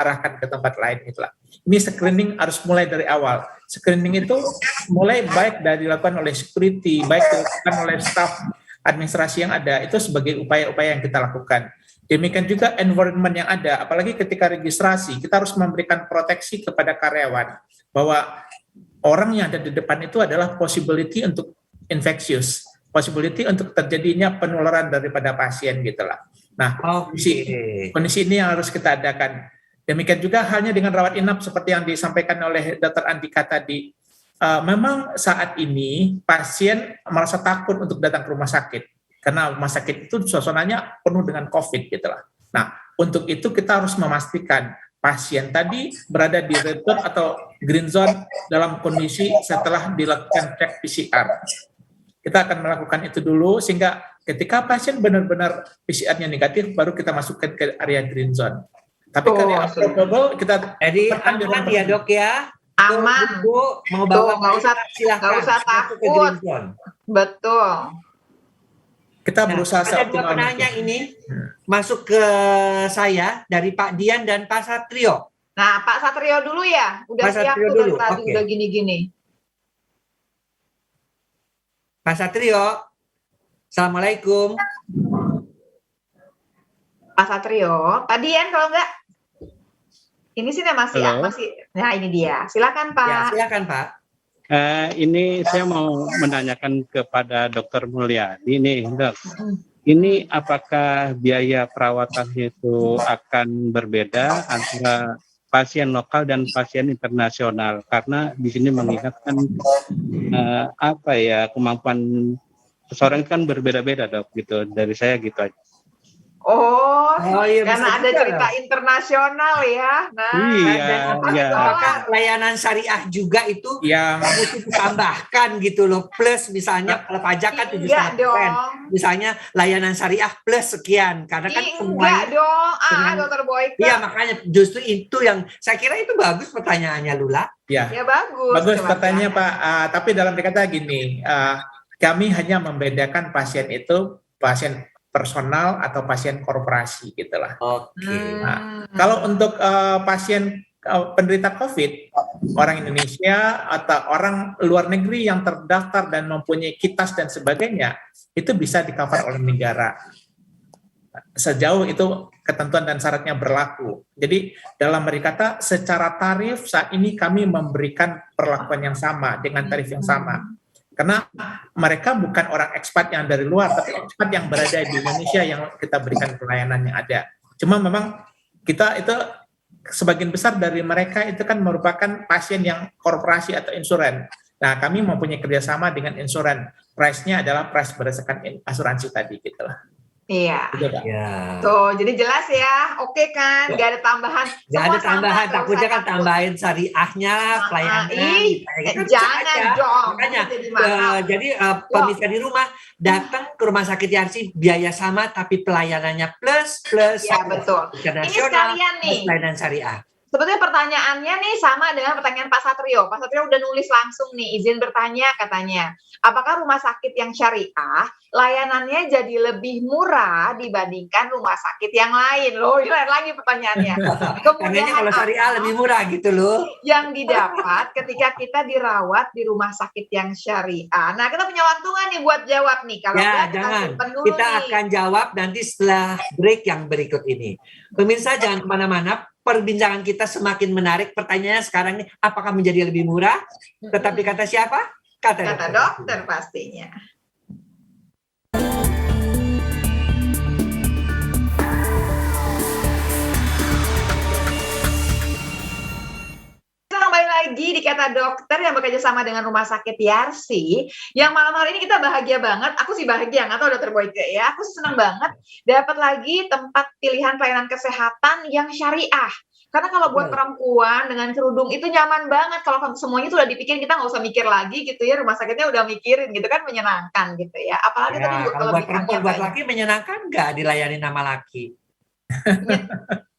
arahkan ke tempat lain itulah. Ini screening harus mulai dari awal. Screening itu mulai baik dari dilakukan oleh security, baik dilakukan oleh staf administrasi yang ada, itu sebagai upaya-upaya yang kita lakukan. Demikian juga environment yang ada, apalagi ketika registrasi, kita harus memberikan proteksi kepada karyawan bahwa orang yang ada di depan itu adalah possibility untuk infectious, possibility untuk terjadinya penularan daripada pasien gitulah. Nah, kondisi ini yang harus kita adakan. Demikian juga halnya dengan rawat inap seperti yang disampaikan oleh Dr. Andika tadi. Memang saat ini pasien merasa takut untuk datang ke rumah sakit karena rumah sakit itu suasananya penuh dengan COVID gitulah. Nah, untuk itu kita harus memastikan pasien tadi berada di red zone atau green zone dalam kondisi setelah dilakukan cek PCR. Kita akan melakukan itu dulu sehingga ketika pasien benar-benar PCR-nya negatif baru kita masukkan ke area green zone. Tapi karena probable kita jadi aman ya, Dok ya. Aman. Bu, mau bawa nggak usah takut. Betul. Kita berusaha ada dua penanya ini masuk ke saya dari Pak Dian dan Pak Satrio. Nah, Pak Satrio dulu ya, udah Pak siap Satrio tuh dulu. tadi udah gini-gini. Pak Satrio, Assalamualaikum. Pak Satrio, Pak Dian kalau enggak, ini sih masih Halo. masih. Nah ini dia, silakan Pak. Ya, silakan Pak. Ini saya mau menanyakan kepada Dr. Mulyadi nih, Dok. Ini apakah biaya perawatannya itu akan berbeda antara pasien lokal dan pasien internasional? Karena di sini mengingatkan kemampuan seseorang kan berbeda-beda, Dok, gitu. Dari saya gitu aja. Iya, karena ada cerita internasional ya. Nah, Iya. Apakah layanan syariah juga itu yang mesti ditambahkan gitu loh, plus misalnya kalau pajak kan 7,5%, misalnya layanan syariah plus sekian, karena kan enggak dong, Dr. Boyke. Iya, makanya justru itu yang saya kira itu bagus pertanyaannya, Lula. Ya bagus. Bagus pertanyaannya Pak, tapi dalam dikata gini, kami hanya membedakan pasien itu pasien personal atau pasien korporasi gitulah. Oke. Nah, kalau untuk pasien penderita COVID, orang Indonesia atau orang luar negeri yang terdaftar dan mempunyai kitas dan sebagainya, itu bisa di-cover oleh negara. Sejauh itu ketentuan dan syaratnya berlaku. Jadi dalam berkata secara tarif saat ini kami memberikan perlakuan yang sama dengan tarif yang sama. Karena mereka bukan orang ekspat yang dari luar, tapi ekspat yang berada di Indonesia yang kita berikan pelayanan yang ada. Cuma memang kita itu sebagian besar dari mereka itu kan merupakan pasien yang korporasi atau insuran. Nah, kami mempunyai kerjasama dengan insuran. Price-nya adalah price berdasarkan asuransi tadi gitu lah. Iya. Gitu, Kak. Ya. Tuh, jadi jelas ya. Oke kan? Gak ada tambahan. Nggak ada Semua sama, tambahan, nggak takutnya usah kan takut. tambahin syariahnya, pelayanan. Ih, kayak gitu, jangan bisa aja. dong. Makanya, Jadi mahal. jadi pemirsa di rumah datang ke rumah sakit Yarsi, biaya sama tapi pelayanannya plus Iya, betul. Ini internasional sekalian nih. plus pelayanan syariah. Sebetulnya pertanyaannya nih sama dengan pertanyaan Pak Satrio. Pak Satrio udah nulis langsung nih, izin bertanya katanya. Apakah rumah sakit yang syariah layanannya jadi lebih murah dibandingkan rumah sakit yang lain? Loh, ini lain lagi pertanyaannya. Karena kalau syariah apa lebih murah gitu loh. yang didapat ketika kita dirawat di rumah sakit yang syariah? Nah, kita punya waktu nggak nih buat jawab nih? Kalau Ya, enggak, jangan. simpen dulu Kita nih. akan jawab nanti setelah break yang berikut ini. Pemirsa jangan kemana-mana. Perbincangan kita semakin menarik. Pertanyaannya sekarang nih, apakah menjadi lebih murah? Tetapi kata siapa? Kata dokter pastinya. Kita kembali lagi di Kata Dokter yang bekerja sama dengan Rumah Sakit Yarsi. Yang malam hari ini kita bahagia banget. Aku sih bahagia, nggak tahu Dokter Boyke ya. Aku sih senang banget dapat lagi tempat pilihan pelayanan kesehatan yang syariah. Karena kalau buat perempuan dengan kerudung itu nyaman banget. Kalau semuanya itu udah dipikirin, kita nggak usah mikir lagi gitu ya. Rumah sakitnya udah mikirin gitu kan, menyenangkan gitu ya. Apalagi tadi Ya, juga kalau buat perempuan, buat banyak. laki menyenangkan nggak dilayani nama laki?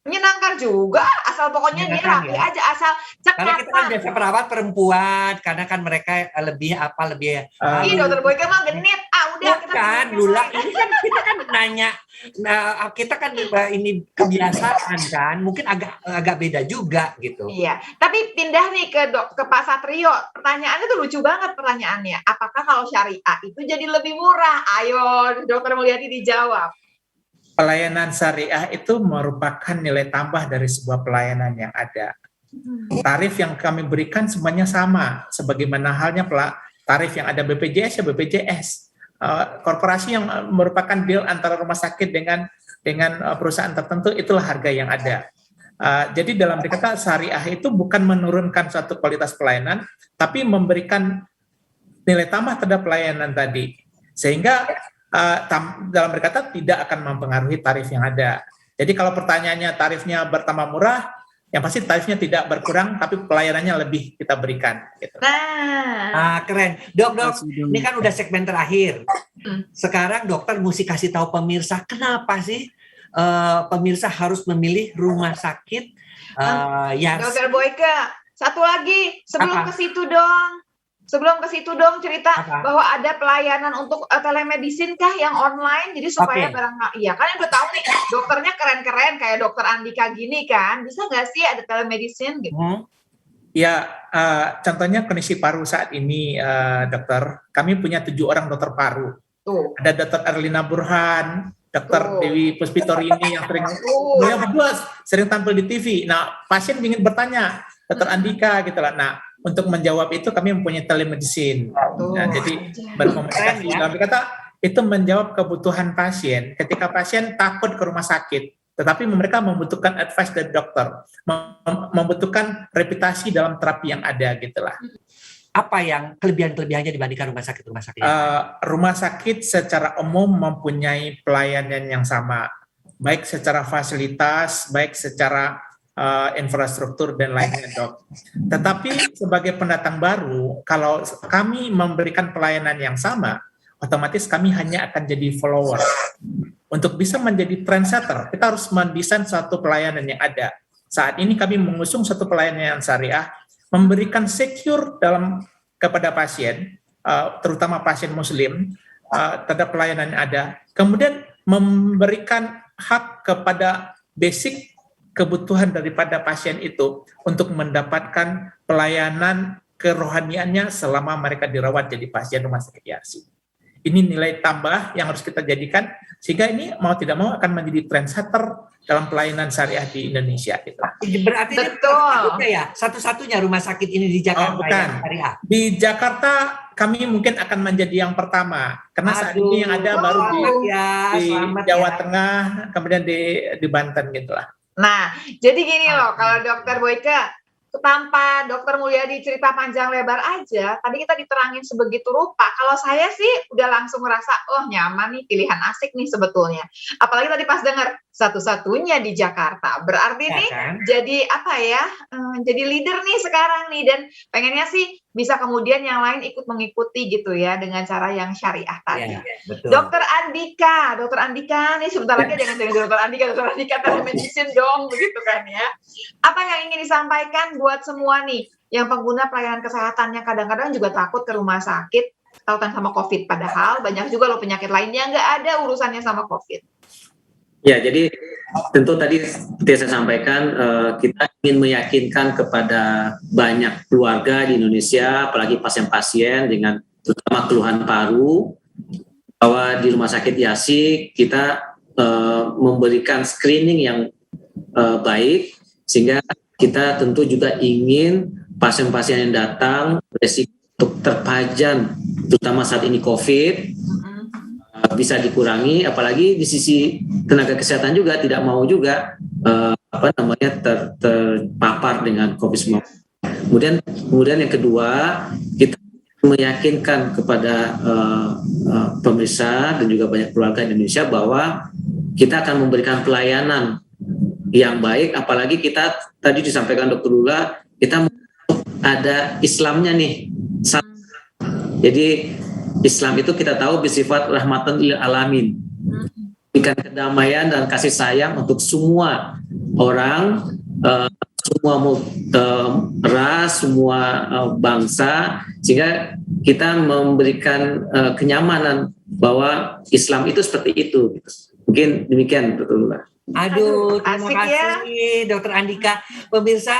Menyenangkan juga, asal pokoknya dia Menyenangkan, rapi ya. aja, asal Karena kita kan cekatan. biasa perawat perempuan, karena kan mereka lebih Ih, Dokter Boyke mah genit. Udah kita Bukan, Lula, ini kan kita kan nanya, kita kan ini kebiasaan kan, mungkin agak beda juga gitu. Iya, tapi pindah nih ke Pak Satrio. Pertanyaannya tuh lucu banget pertanyaannya. Apakah kalau syariah itu jadi lebih murah? Ayo, Dokter Mulyadi dijawab. Pelayanan syariah itu merupakan nilai tambah dari sebuah pelayanan yang ada. Tarif yang kami berikan semuanya sama, sebagaimana halnya tarif yang ada BPJS ya BPJS. Korporasi yang merupakan deal antara rumah sakit dengan perusahaan tertentu, itulah harga yang ada. Jadi dalam dikata syariah itu bukan menurunkan suatu kualitas pelayanan, tapi memberikan nilai tambah terhadap pelayanan tadi. Sehingga dalam berkata tidak akan mempengaruhi tarif yang ada. Jadi kalau pertanyaannya tarifnya bertambah murah, yang pasti tarifnya tidak berkurang, tapi pelayanannya lebih kita berikan. Gitu. Keren. Dok, ini kan udah segmen terakhir. Sekarang dokter mesti kasih tahu pemirsa, kenapa sih pemirsa harus memilih rumah sakit Yarsi? Dokter Boyke, satu lagi sebelum ke situ dong. Sebelum ke situ dong cerita bahwa ada pelayanan untuk telemedicine kah yang online, jadi supaya iya kan udah tahu nih dokternya keren-keren kayak dokter Andika gini kan, bisa nggak sih ada telemedicine gitu? Ya, contohnya kondisi paru saat ini dokter, kami punya 7 orang dokter paru. Ada dokter Erlina Burhan, dokter Dewi Puspitorini yang sering berdua sering tampil di TV. Nah, pasien ingin bertanya, dokter Andika gitu lah. Nah, untuk menjawab itu kami mempunyai telemedicine. Nah, jadi berkomunikasi dalam kata itu menjawab kebutuhan pasien. Ketika pasien takut ke rumah sakit, tetapi mereka membutuhkan advice dari dokter, membutuhkan reputasi dalam terapi yang ada gitulah. Apa yang kelebihan-kelebihannya dibandingkan rumah sakit? Rumah sakit secara umum mempunyai pelayanan yang sama, baik secara fasilitas, baik secara infrastruktur dan lainnya dok. Tetapi sebagai pendatang baru, kalau kami memberikan pelayanan yang sama, otomatis kami hanya akan jadi follower. Untuk bisa menjadi trendsetter, kita harus mendesain suatu pelayanan yang ada. Saat ini kami mengusung satu pelayanan yang syariah, memberikan secure kepada pasien, terutama pasien muslim, terhadap pelayanan yang ada. Kemudian memberikan hak kepada basic kebutuhan daripada pasien itu untuk mendapatkan pelayanan kerohaniannya selama mereka dirawat jadi pasien rumah sakit Yarsi. Ini nilai tambah yang harus kita jadikan sehingga ini mau tidak mau akan menjadi trendsetter dalam pelayanan syariah di Indonesia. Gitu. Berarti satu-satunya rumah sakit ini di Jakarta bukan. Syariah. Di Jakarta kami mungkin akan menjadi yang pertama karena saat ini yang ada baru di Jawa Tengah, kemudian di Banten gitulah. Nah, jadi gini loh, kalau Dokter Boyke, tanpa Dokter Mulyadi cerita panjang lebar aja, tadi kita diterangin sebegitu rupa. Kalau saya sih udah langsung ngerasa, oh nyaman nih, pilihan asik nih sebetulnya. Apalagi tadi pas dengar satu-satunya di Jakarta. Berarti Ya nih kan? jadi apa ya? Jadi leader nih sekarang nih, dan pengennya sih bisa kemudian yang lain ikut mengikuti gitu ya dengan cara yang syariah tadi. Ya, betul. Dokter Andika nih sebentar lagi jangan jadi Dokter Andika telemedicine dong, begitu kan ya. Apa yang ingin disampaikan buat semua nih yang pengguna pelayanan kesehatan yang kadang-kadang juga takut ke rumah sakit tautan sama COVID, padahal banyak juga loh penyakit lainnya nggak ada urusannya sama COVID. Ya, jadi tentu tadi seperti saya sampaikan, kita ingin meyakinkan kepada banyak keluarga di Indonesia, apalagi pasien-pasien dengan terutama keluhan paru, bahwa di Rumah Sakit YASI kita memberikan screening yang baik, sehingga kita tentu juga ingin pasien-pasien yang datang beresiko untuk terpajan, terutama saat ini COVID, bisa dikurangi, apalagi di sisi tenaga kesehatan juga tidak mau juga terpapar dengan COVID-19. Kemudian yang kedua, kita meyakinkan kepada pemirsa dan juga banyak keluarga di Indonesia bahwa kita akan memberikan pelayanan yang baik, apalagi kita tadi disampaikan Dr. Lula, kita ada Islamnya nih. Jadi Islam itu kita tahu bersifat rahmatan lil alamin, berikan kedamaian dan kasih sayang untuk semua orang, semua ras, semua bangsa, sehingga kita memberikan kenyamanan bahwa Islam itu seperti itu. Mungkin demikian, betul Lula. Aduh, terima kasih ya. Dokter Andika. Pemirsa,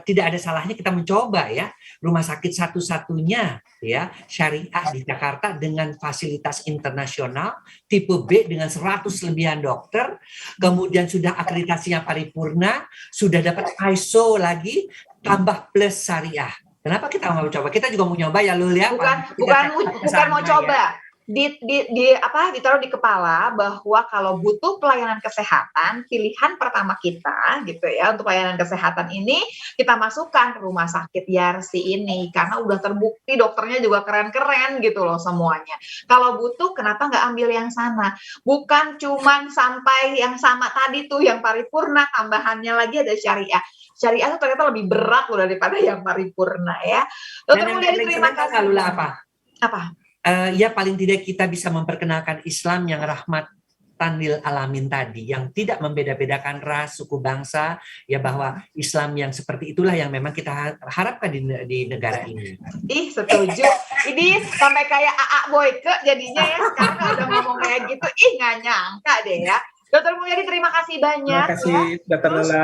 tidak ada salahnya kita mencoba ya rumah sakit satu-satunya ya syariah di Jakarta dengan fasilitas internasional tipe B dengan 100 lebihan dokter, kemudian sudah akreditasinya paripurna, sudah dapat ISO lagi, tambah plus syariah. Kenapa kita mau coba? Kita juga mau nyoba ya Lul ya. Bukan mau coba. Ditaruh di kepala bahwa kalau butuh pelayanan kesehatan, pilihan pertama kita gitu ya untuk pelayanan kesehatan ini kita masukkan ke rumah sakit YASI ini karena udah terbukti dokternya juga keren-keren gitu loh semuanya. Kalau butuh kenapa nggak ambil yang sana? Bukan cuman sampai yang sama tadi tuh yang paripurna, tambahannya lagi ada syariah. Syariah itu ternyata lebih berat loh daripada yang paripurna ya. Dokter Mulyadi, terima kasih. Apa? Ya paling tidak kita bisa memperkenalkan Islam yang rahmatan lil alamin tadi, yang tidak membeda-bedakan ras, suku, bangsa, ya bahwa Islam yang seperti itulah yang memang kita harapkan di negara ini. Setuju. Ini sampai kayak AA Boyke jadinya ya sekarang udah ngomong kayak gitu, nggak nyangka deh ya. Dokter Mulyadi, terima kasih banyak. Terima kasih Dokter Lula,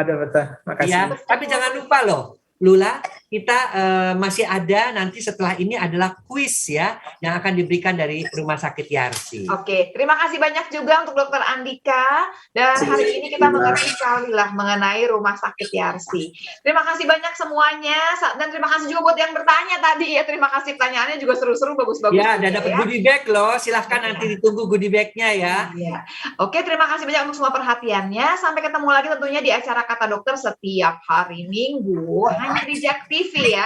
makasih. Ya, tapi jangan lupa loh, Lula, kita masih ada nanti setelah ini adalah kuis ya yang akan diberikan dari Rumah Sakit YASI. Oke, terima kasih banyak juga untuk Dokter Andika, dan hari ini kita mengerti sekali lah mengenai Rumah Sakit YASI. Terima kasih banyak semuanya, dan terima kasih juga buat yang bertanya tadi ya. Terima kasih, pertanyaannya juga seru-seru, bagus-bagus. Ya, dan dapat goodie bag loh. Silahkan nanti ditunggu goodie bagnya ya. Oke, terima kasih banyak untuk semua perhatiannya. Sampai ketemu lagi tentunya di acara Kata Dokter setiap hari Minggu hanya di JAK TV ya.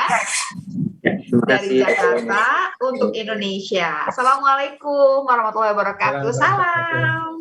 Dari Jakarta untuk Indonesia. Assalamualaikum warahmatullahi wabarakatuh. Salam.